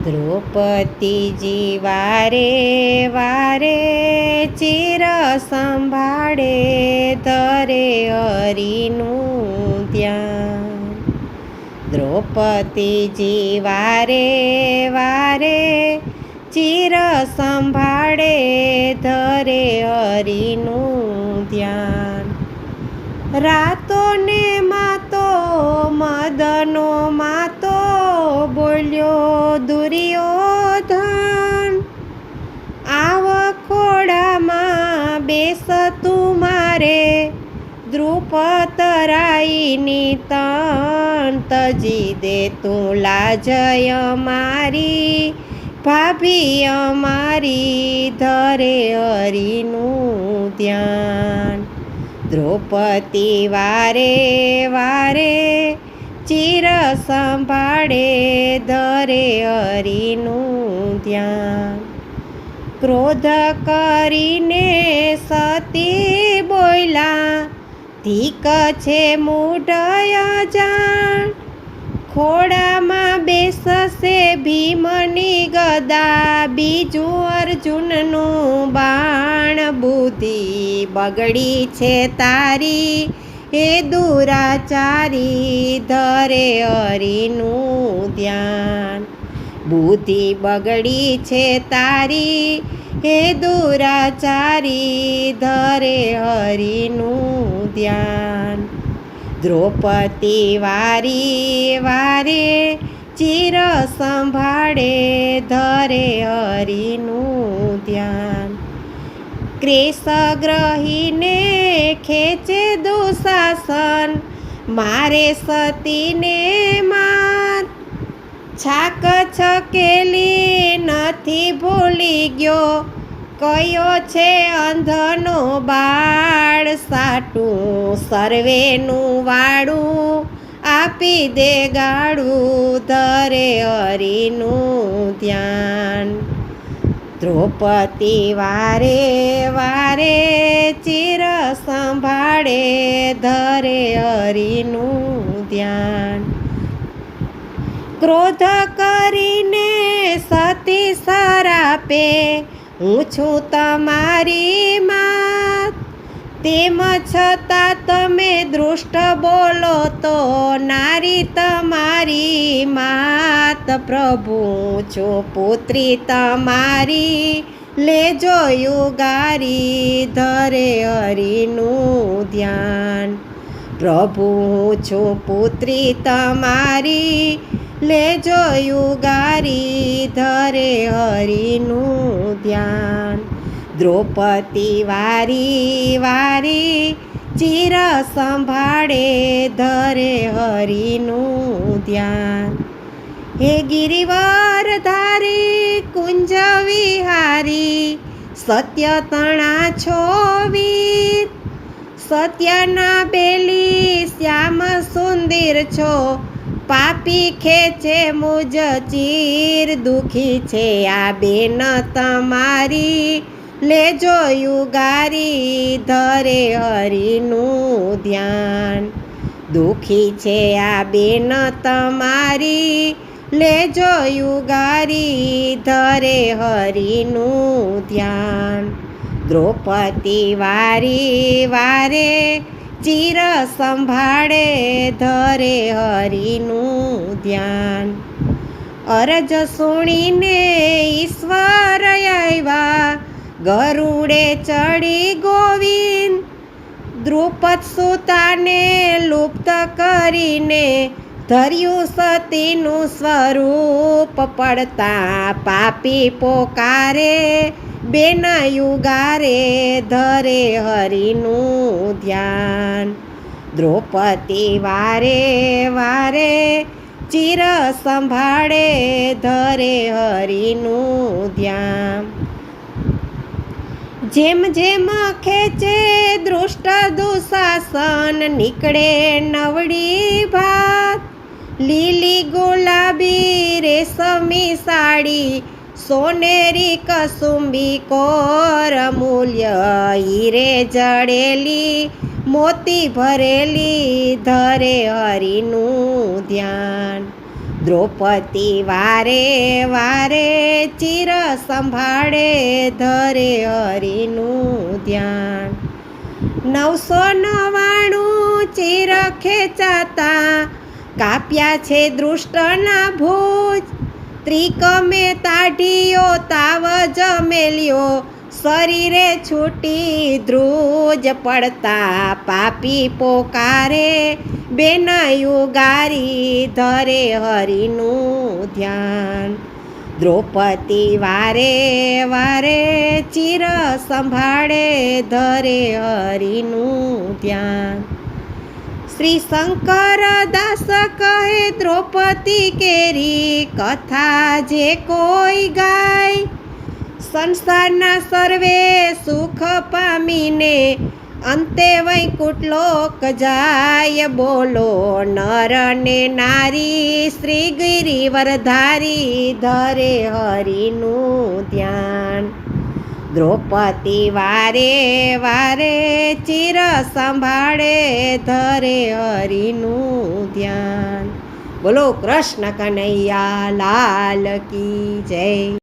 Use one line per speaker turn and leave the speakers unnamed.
દ્રૌપદીજી વારે વારે ચિર સંભાળે ધરે હરિનું ધ્યાન. દ્રૌપદીજી વારે વારે ચિર સંભાળે ધરે હરિનું ધ્યાન. રાતો ને માતો મદનો માતો બોલ્યો દુર્યોધન, આવ ખોડામાં બેસ તું મારે દ્રુપદરાયની તન. તજી દે તું લાજય મારી ભાભી અમારી ધરે હરિનું ધ્યાન. દ્રૌપદી વારે વારે ચિર સંભાળે ધરે હરિનું ધ્યાન. ક્રોધ કરીને સતી બોલ્યા, ધીક છે મૂઢ અજાણ. ખોડામાં બેસશે ભીમની ગદા, બીજું અર્જુનનું બાણ. બુદ્ધિ બગડી છે તારી હે દુરાચારી ધરે હરિનું ધ્યાન. બુદ્ધિ બગડી છે તારી હે દુરાચારી ધરે હરિનું ધ્યાન. દ્રૌપદી વારી વારે ચિર સંભાળે ધરે હરિનું ધ્યાન. ક્લેશ ગ્રહીને ખેંચે દુશાસન, મારે સતીને માર. છાક છકેલી નથી ભૂલી ગયો, કયો છે અંધનો બાળ. સાટું સર્વેનું વાળું આપી દે ગાળું ધરે હરિનું ધ્યાન. દ્રૌપદી વારે વારે ચિર સંભાળે ધરે હરિનું ધ્યાન. ક્રોધ કરીને સતી સરાપે, હું છું તમારી માત. તેમ છતાં તમે દૃષ્ટ બોલો તો નારી તમારી માત. પ્રભુ છું પુત્રી તમારી લેજો યુગારી ધરે હરિનું ધ્યાન. પ્રભુ છું પુત્રી તમારી લેજો યુગારી ધરે હરિનું ધ્યાન. દ્રૌપદી વારી વારી ચિર સંભાળે ધરે હરિનું ધ્યાન. હે ગિરિવર ધારી કુંજ વિહારી, સત્ય તણા છો વીર. સત્યના બેલી શ્યામ સુંદર છો, પાપી ખેંચે મુજ ચીર. દુખી છે આ બેન તમારી લેજો યુગારી ધરે હરિનું ધ્યાન. દુખી છે આ બેન તમારી લેજો યુગારી ધરે હરિનું ધ્યાન. દ્રૌપદી વારી વારે ચિર સંભાળે ધરે હરિનું ધ્યાન. અરજ સુણીને ઈશ્વર આવ્યા, ગરુડે ચડી ગોવિંદ. દ્રુપદ સુતાને લુપ્ત કરીને ધર્યું સતીનું સ્વરૂપ. પડતા પાપી પોકારે બેન યુગારે ધરે હરિનું ધ્યાન. દ્રૌપદી વારે વારે ચિર સંભાળે ધરે હરિનું ધ્યાન. જેમ જેમ ખેંચે દૃષ્ટ દુશાસન, નીકળે નવડી ભાત. લીલી ગુલાબી રેશમી સાડી, સોનેરી કસુંબી કોર. મૂલ્ય હીરે જડેલી મોતી ભરેલી ધરે હરિનું ધ્યાન. દ્રૌપદી વારે વારે ચિર સંભાળે ધરે હરિનું ધ્યાન. 999 ચિર ખેંચાતા કાપ્યા છે દૃષ્ટના ભુજ. ત્રિકમે તાઢીઓ તાવ જમેલ્યો શરીરે છૂટી ધ્રુજ. પડતા પાપી પોકારે બેનયું ગારી ધરે હરિનું ધ્યાન. દ્રૌપદી વારે વારે ચિર સંભાળે ધરે હરિનું ધ્યાન. શ્રી શંકર દાસ કહે દ્રૌપદી કેરી કથા જે કોઈ ગાય. સંસારના સર્વે સુખ પામીને અંતે વૈકુંઠ લોક જાય. બોલો નર ને નારી શ્રી ગિરિવરધારી ધરે હરિનું ધ્યાન. દ્રૌપદી વારે વારે ચિર સંભાળે ધરે હરિનું ધ્યાન. બોલો કૃષ્ણ કનૈયા લાલ કી જય.